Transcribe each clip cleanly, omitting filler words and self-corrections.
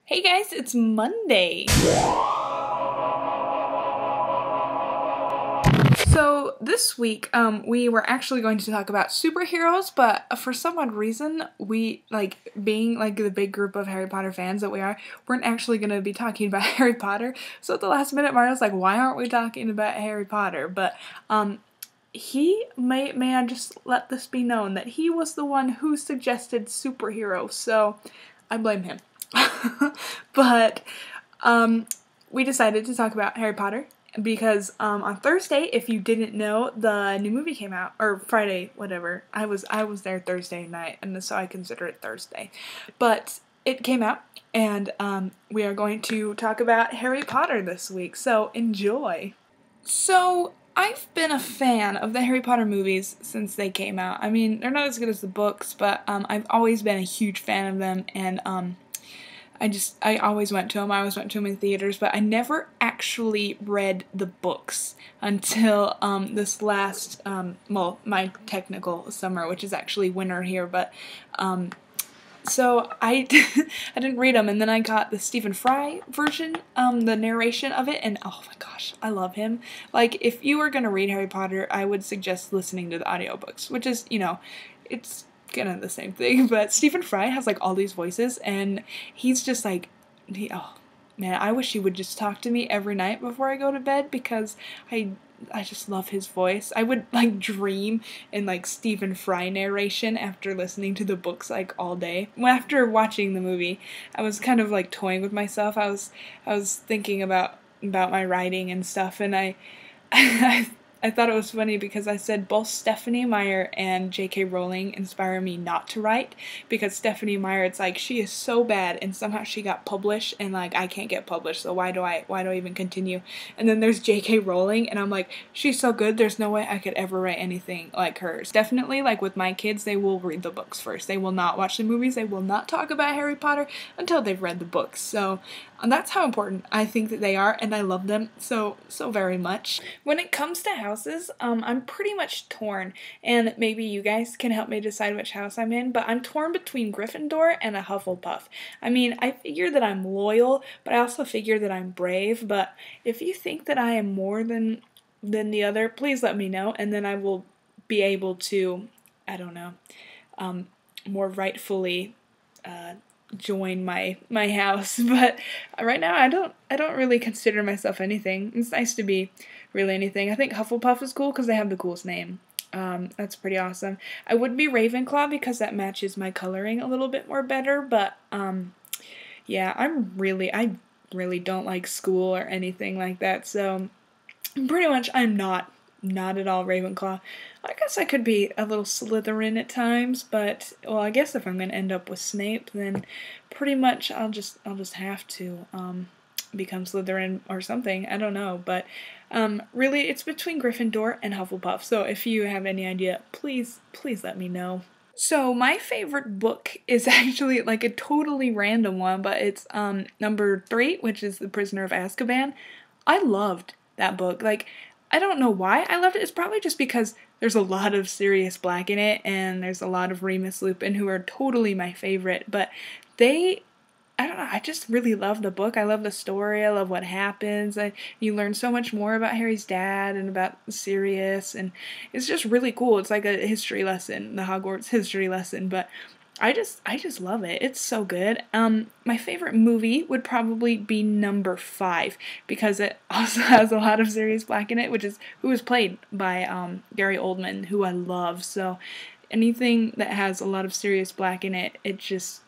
Hey guys, it's Monday. So this week, we were actually going to talk about superheroes, but for some odd reason, we, being the big group of Harry Potter fans that we are, weren't actually going to be talking about Harry Potter. So at the last minute, Mario's like, why aren't we talking about Harry Potter? But, may I just let this be known that he was the one who suggested superheroes, so I blame him. But we decided to talk about Harry Potter because on Thursday, if you didn't know, the new movie came out, or Friday, whatever. I was there Thursday night, and so I consider it Thursday. But it came out, and we are going to talk about Harry Potter this week, so enjoy. So I've been a fan of the Harry Potter movies since they came out. I mean, they're not as good as the books, but I've always been a huge fan of them, and I always went to them. I always went to them in theaters, but I never actually read the books until this last, my technical summer, which is actually winter here, but so I didn't read them, and then I got the Stephen Fry version, the narration of it, and oh my gosh, I love him. Like, if you were gonna read Harry Potter, I would suggest listening to the audiobooks, which is, it's kind of the same thing, but Stephen Fry has all these voices, and he's just oh man, I wish he would just talk to me every night before I go to bed, because I just love his voice. I would dream in Stephen Fry narration after listening to the books all day. After watching the movie, I was kind of toying with myself. I was thinking about my writing and stuff, and I thought it was funny because I said both Stephenie Meyer and J.K. Rowling inspire me not to write, because Stephenie Meyer, it's she is so bad and somehow she got published, and I can't get published, so why do I even continue? And then there's J.K. Rowling, and I'm she's so good, there's no way I could ever write anything like hers. Definitely, with my kids, they will read the books first. They will not watch the movies. They will not talk about Harry Potter until they've read the books. So that's how important I think that they are, and I love them so very much. When it comes to houses, I'm pretty much torn, and maybe you guys can help me decide which house I'm in, but I'm torn between Gryffindor and a Hufflepuff. I mean, I figure that I'm loyal, but I also figure that I'm brave, but if you think that I am more than the other, please let me know, and then I will be able to, I don't know, more rightfully, join my house. But right now I don't really consider myself anything. It's nice to be really anything. I think Hufflepuff is cool because they have the coolest name. That's pretty awesome. I would be Ravenclaw because that matches my coloring a little bit more better, but yeah, I really don't like school or anything like that, so pretty much I'm not at all Ravenclaw. I guess I could be a little Slytherin at times, but, well, I guess if I'm gonna end up with Snape, then pretty much I'll just have to become Slytherin or something. I don't know, but really it's between Gryffindor and Hufflepuff. So if you have any idea, please let me know. So my favorite book is actually a totally random one, but it's number 3, which is The Prisoner of Azkaban. I loved that book. I don't know why I loved it. It's probably just because there's a lot of Sirius Black in it, and there's a lot of Remus Lupin, who are totally my favorite, but I don't know, I just really love the book. I love the story. I love what happens. You learn so much more about Harry's dad and about Sirius, and it's just really cool. It's like a history lesson, the Hogwarts history lesson, but I just love it. It's so good. My favorite movie would probably be number 5, because it also has a lot of Sirius Black in it, who is played by Gary Oldman, who I love. So anything that has a lot of Sirius Black in it, it just,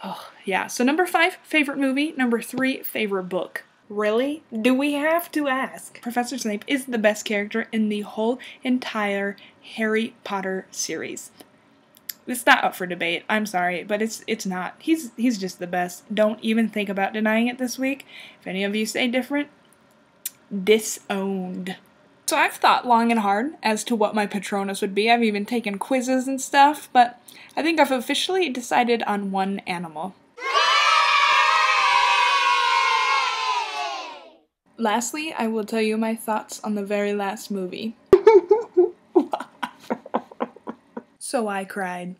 oh yeah. So number 5, favorite movie. Number 3, favorite book. Really? Do we have to ask? Professor Snape is the best character in the whole entire Harry Potter series. It's not up for debate. I'm sorry, but it's not. He's just the best. Don't even think about denying it this week. If any of you say different, disowned. So I've thought long and hard as to what my Patronus would be. I've even taken quizzes and stuff, but I think I've officially decided on one animal. Lastly, I will tell you my thoughts on the very last movie. So I cried.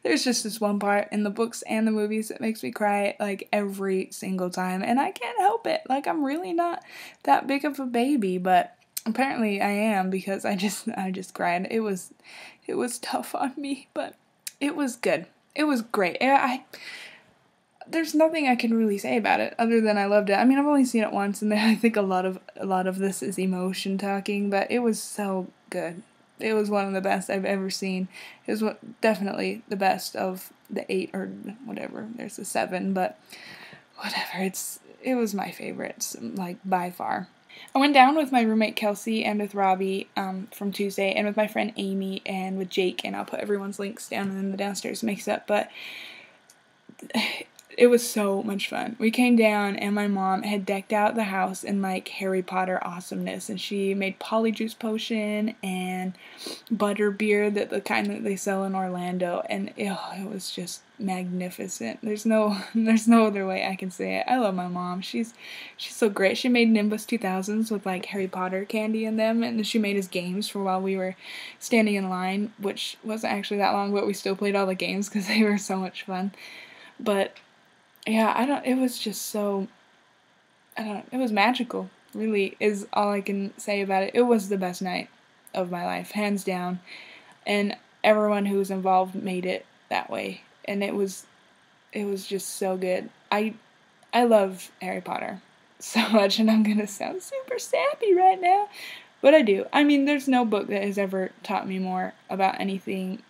there's just this one part in the books and the movies that makes me cry like every single time, and I can't help it. Like, I'm really not that big of a baby, but apparently I am, because I just cried. It was tough on me, but it was good. It was great. There's nothing I can really say about it other than I loved it. I mean, I've only seen it once, and I think a lot of this is emotion talking, but it was so good. It was one of the best I've ever seen. It was definitely the best of the 8 or whatever. There's a 7, but whatever. It was my favorite, like, by far. I went down with my roommate Kelsey and with Robbie from Tuesday, and with my friend Amy and with Jake, and I'll put everyone's links down in the downstairs Mixup, but it was so much fun. We came down, and my mom had decked out the house in, like, Harry Potter awesomeness, and she made Polyjuice Potion and butter beer, the kind that they sell in Orlando, and it was just magnificent. There's no other way I can say it. I love my mom. She's so great. She made Nimbus 2000s with, like, Harry Potter candy in them, and she made us games for while we were standing in line, which wasn't actually that long, but we still played all the games because they were so much fun. But yeah, it was just so, it was magical, really, is all I can say about it. It was the best night of my life, hands down, and everyone who was involved made it that way, and it was just so good. I love Harry Potter so much, and I'm gonna sound super sappy right now, but I do. I mean, there's no book that has ever taught me more about anything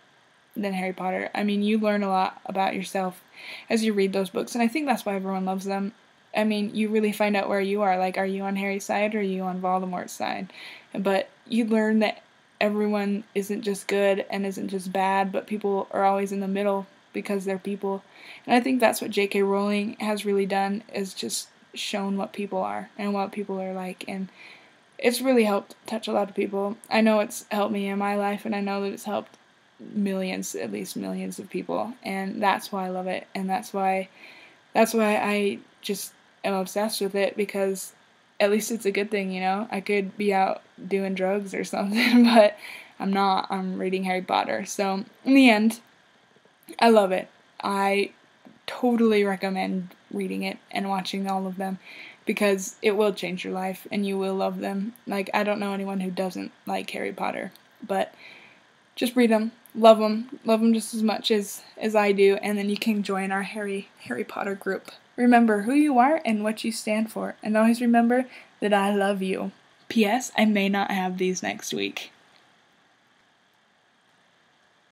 than Harry Potter. I mean, you learn a lot about yourself as you read those books, and I think that's why everyone loves them. I mean, you really find out where you are. Like, are you on Harry's side or are you on Voldemort's side? But you learn that everyone isn't just good and isn't just bad, but people are always in the middle because they're people. And I think that's what J.K. Rowling has really done, is just shown what people are and what people are like, and it's really helped touch a lot of people. I know it's helped me in my life, and I know that it's helped at least millions of people, and that's why I love it, and that's why I just am obsessed with it, because at least it's a good thing, you know? I could be out doing drugs or something, but I'm not. I'm reading Harry Potter, so in the end, I love it. I totally recommend reading it and watching all of them, because it will change your life, and you will love them. Like, I don't know anyone who doesn't like Harry Potter, but just read them, love them just as much as I do, and then you can join our Harry Potter group. Remember who you are and what you stand for, and always remember that I love you. P.S. I may not have these next week.